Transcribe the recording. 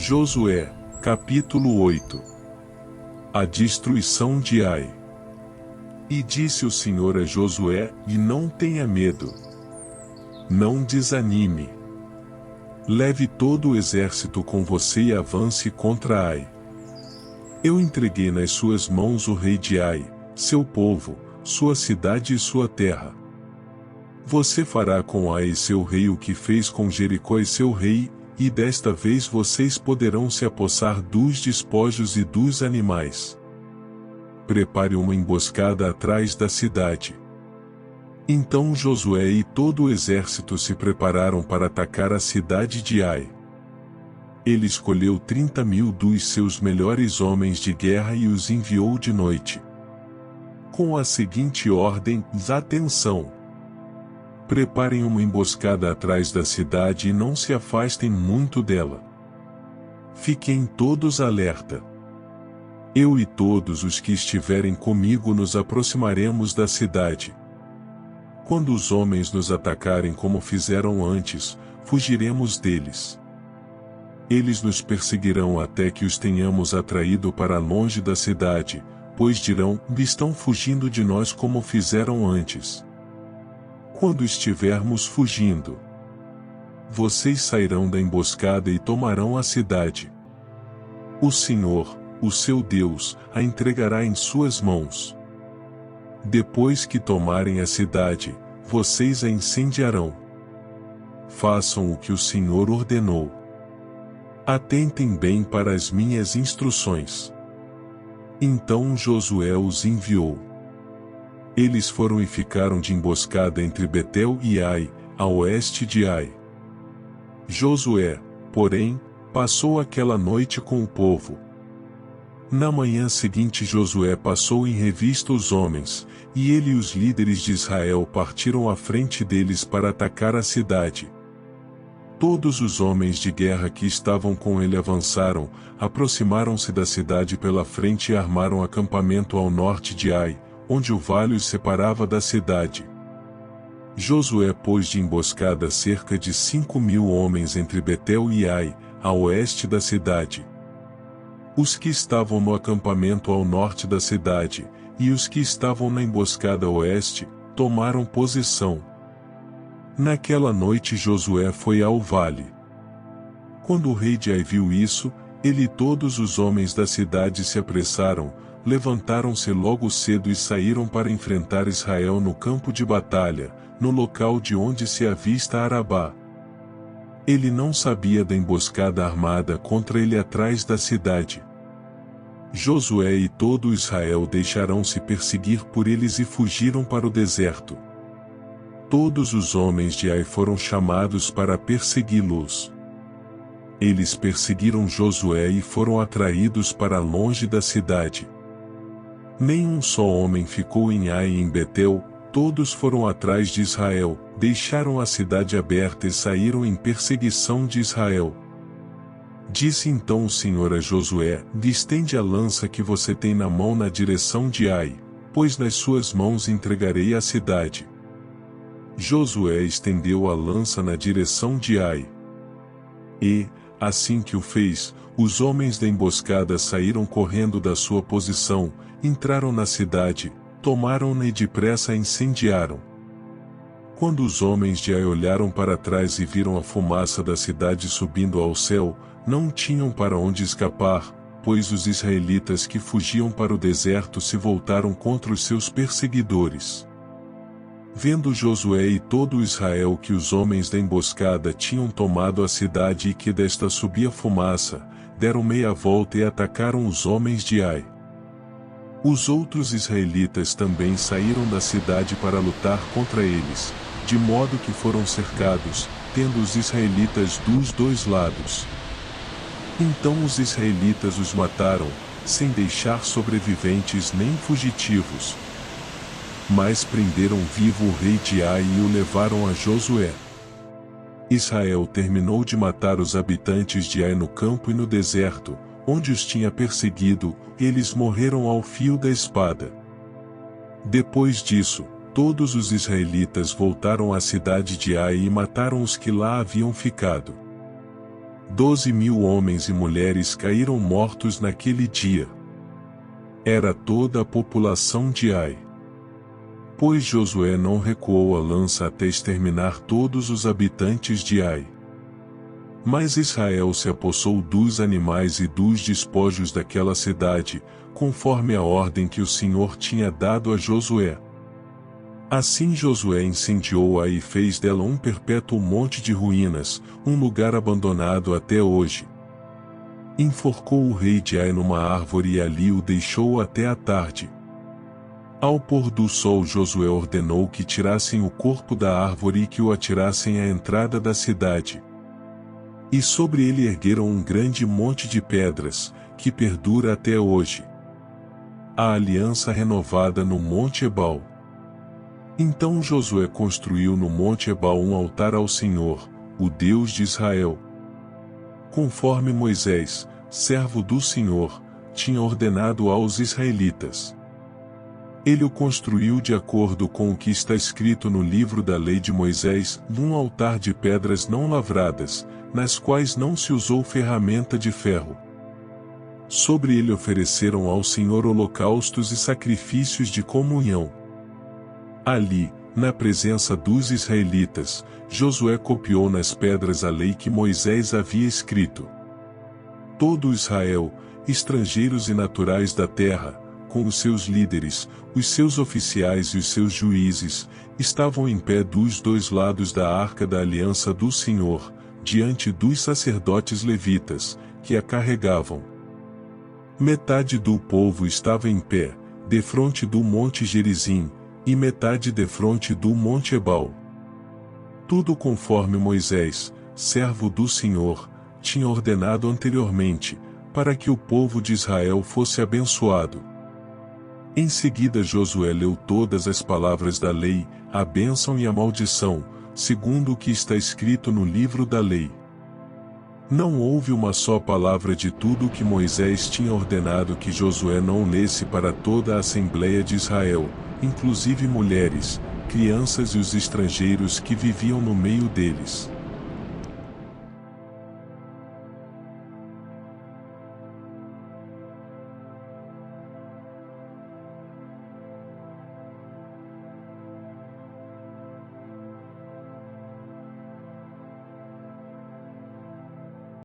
Josué, capítulo 8. A destruição de Ai. E disse o Senhor a Josué: E não tenha medo. Não desanime. Leve todo o exército com você e avance contra Ai. Eu entreguei nas suas mãos o rei de Ai, seu povo, sua cidade e sua terra. Você fará com Ai seu rei o que fez com Jericó e seu rei, e desta vez vocês poderão se apossar dos despojos e dos animais. Prepare uma emboscada atrás da cidade. Então Josué e todo o exército se prepararam para atacar a cidade de Ai. Ele escolheu 30.000 dos seus melhores homens de guerra e os enviou de noite, com a seguinte ordem: atenção! Preparem uma emboscada atrás da cidade e não se afastem muito dela. Fiquem todos alerta. Eu e todos os que estiverem comigo nos aproximaremos da cidade. Quando os homens nos atacarem como fizeram antes, fugiremos deles. Eles nos perseguirão até que os tenhamos atraído para longe da cidade, pois dirão: estão fugindo de nós como fizeram antes. Quando estivermos fugindo, vocês sairão da emboscada e tomarão a cidade. O Senhor, o seu Deus, a entregará em suas mãos. Depois que tomarem a cidade, vocês a incendiarão. Façam o que o Senhor ordenou. Atentem bem para as minhas instruções. Então Josué os enviou. Eles foram e ficaram de emboscada entre Betel e Ai, a oeste de Ai. Josué, porém, passou aquela noite com o povo. Na manhã seguinte Josué passou em revista os homens, e ele e os líderes de Israel partiram à frente deles para atacar a cidade. Todos os homens de guerra que estavam com ele avançaram, aproximaram-se da cidade pela frente e armaram acampamento ao norte de Ai, onde o vale os separava da cidade. Josué pôs de emboscada cerca de 5.000 homens entre Betel e Ai, a oeste da cidade. Os que estavam no acampamento ao norte da cidade, e os que estavam na emboscada a oeste, tomaram posição. Naquela noite Josué foi ao vale. Quando o rei de Ai viu isso, ele e todos os homens da cidade se apressaram, levantaram-se logo cedo e saíram para enfrentar Israel no campo de batalha, no local de onde se avista Arabá. Ele não sabia da emboscada armada contra ele atrás da cidade. Josué e todo Israel deixaram-se perseguir por eles e fugiram para o deserto. Todos os homens de Ai foram chamados para persegui-los. Eles perseguiram Josué e foram atraídos para longe da cidade. Nenhum só homem ficou em Ai e em Betel, todos foram atrás de Israel, deixaram a cidade aberta e saíram em perseguição de Israel. Disse então o Senhor a Josué: estende a lança que você tem na mão na direção de Ai, pois nas suas mãos entregarei a cidade. Josué estendeu a lança na direção de Ai. E, assim que o fez, os homens da emboscada saíram correndo da sua posição, entraram na cidade, tomaram-na e depressa a incendiaram. Quando os homens de Ai olharam para trás e viram a fumaça da cidade subindo ao céu, não tinham para onde escapar, pois os israelitas que fugiam para o deserto se voltaram contra os seus perseguidores. Vendo Josué e todo Israel que os homens da emboscada tinham tomado a cidade e que desta subia fumaça, deram meia volta e atacaram os homens de Ai. Os outros israelitas também saíram da cidade para lutar contra eles, de modo que foram cercados, tendo os israelitas dos dois lados. Então os israelitas os mataram, sem deixar sobreviventes nem fugitivos. Mas prenderam vivo o rei de Ai e o levaram a Josué. Israel terminou de matar os habitantes de Ai no campo e no deserto, onde os tinha perseguido, eles morreram ao fio da espada. Depois disso, todos os israelitas voltaram à cidade de Ai e mataram os que lá haviam ficado. 12.000 homens e mulheres caíram mortos naquele dia. Era toda a população de Ai. Pois Josué não recuou a lança até exterminar todos os habitantes de Ai. Mas Israel se apossou dos animais e dos despojos daquela cidade, conforme a ordem que o Senhor tinha dado a Josué. Assim Josué incendiou Ai e fez dela um perpétuo monte de ruínas, um lugar abandonado até hoje. Enforcou o rei de Ai numa árvore e ali o deixou até a tarde. Ao pôr do sol Josué ordenou que tirassem o corpo da árvore e que o atirassem à entrada da cidade. E sobre ele ergueram um grande monte de pedras, que perdura até hoje. A aliança renovada no Monte Ebal. Então Josué construiu no Monte Ebal um altar ao Senhor, o Deus de Israel. Conforme Moisés, servo do Senhor, tinha ordenado aos israelitas. Ele o construiu de acordo com o que está escrito no livro da lei de Moisés, num altar de pedras não lavradas, nas quais não se usou ferramenta de ferro. Sobre ele ofereceram ao Senhor holocaustos e sacrifícios de comunhão. Ali, na presença dos israelitas, Josué copiou nas pedras a lei que Moisés havia escrito. Todo Israel, estrangeiros e naturais da terra, com os seus líderes, os seus oficiais e os seus juízes, estavam em pé dos dois lados da arca da aliança do Senhor, diante dos sacerdotes levitas, que a carregavam. Metade do povo estava em pé, defronte do monte Gerizim, e metade defronte do monte Ebal. Tudo conforme Moisés, servo do Senhor, tinha ordenado anteriormente, para que o povo de Israel fosse abençoado. Em seguida Josué leu todas as palavras da lei, a bênção e a maldição, segundo o que está escrito no livro da lei. Não houve uma só palavra de tudo o que Moisés tinha ordenado que Josué não lesse para toda a Assembleia de Israel, inclusive mulheres, crianças e os estrangeiros que viviam no meio deles.